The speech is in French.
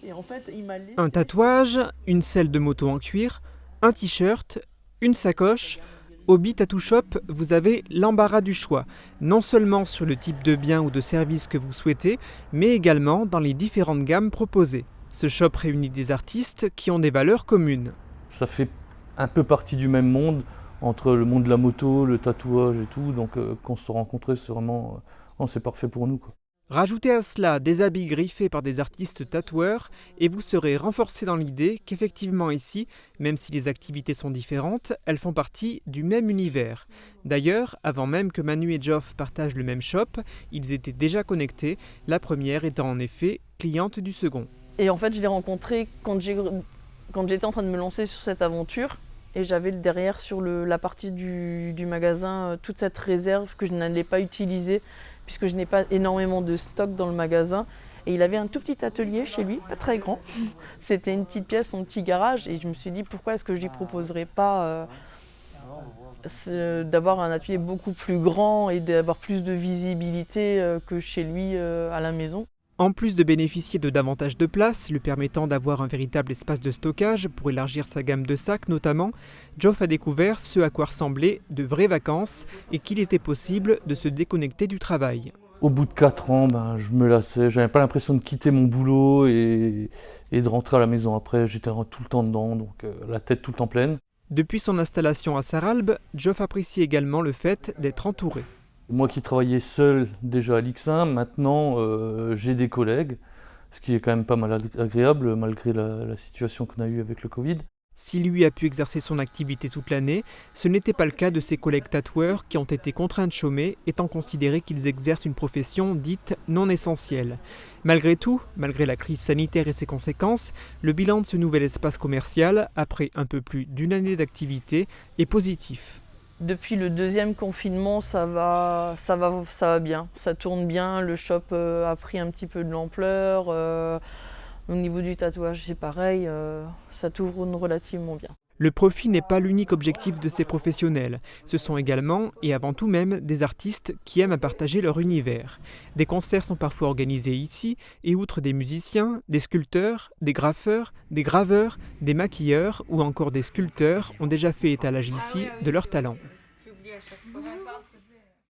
Et en fait, il m'a laissé... Un tatouage, une selle de moto en cuir, un t-shirt, une sacoche. Au Bi Tattoo Shop, vous avez l'embarras du choix, non seulement sur le type de bien ou de service que vous souhaitez, mais également dans les différentes gammes proposées. Ce shop réunit des artistes qui ont des valeurs communes. Ça fait un peu partie du même monde, entre le monde de la moto, le tatouage et tout, donc qu'on se rencontrait, c'est vraiment, c'est parfait pour nous, quoi. Rajoutez à cela des habits griffés par des artistes tatoueurs et vous serez renforcé dans l'idée qu'effectivement ici, même si les activités sont différentes, elles font partie du même univers. D'ailleurs, avant même que Manu et Geoff partagent le même shop, ils étaient déjà connectés, la première étant en effet cliente du second. Et en fait, je l'ai rencontré quand j'étais en train de me lancer sur cette aventure. Et j'avais derrière sur la partie du magasin toute cette réserve que je n'allais pas utiliser puisque je n'ai pas énormément de stock dans le magasin. Et il avait un tout petit atelier chez lui, pas très grand. C'était une petite pièce, son petit garage. Et je me suis dit pourquoi est-ce que je lui proposerais pas d'avoir un atelier beaucoup plus grand et d'avoir plus de visibilité que chez lui à la maison. En plus de bénéficier de davantage de place, lui permettant d'avoir un véritable espace de stockage pour élargir sa gamme de sacs notamment, Geoff a découvert ce à quoi ressemblaient de vraies vacances et qu'il était possible de se déconnecter du travail. Au bout de 4 ans, je me lassais, j'avais pas l'impression de quitter mon boulot et de rentrer à la maison. Après, j'étais tout le temps dedans, donc la tête tout le temps pleine. Depuis son installation à Sarralbe, Geoff apprécie également le fait d'être entouré. Moi qui travaillais seul déjà à l'X1, maintenant j'ai des collègues, ce qui est quand même pas mal agréable malgré la situation qu'on a eue avec le Covid. Si lui a pu exercer son activité toute l'année, ce n'était pas le cas de ses collègues tatoueurs qui ont été contraints de chômer, étant considérés qu'ils exercent une profession dite non essentielle. Malgré tout, malgré la crise sanitaire et ses conséquences, le bilan de ce nouvel espace commercial, après un peu plus d'une année d'activité, est positif. Depuis le deuxième confinement, ça va bien, ça tourne bien, le shop a pris un petit peu de l'ampleur, au niveau du tatouage c'est pareil, ça tourne relativement bien. Le profit n'est pas l'unique objectif de ces professionnels, ce sont également et avant tout même des artistes qui aiment à partager leur univers. Des concerts sont parfois organisés ici et outre des musiciens, des sculpteurs, des graffeurs, des graveurs, des maquilleurs ou encore des sculpteurs ont déjà fait étalage ici de leur talent. J'oublie à chaque fois.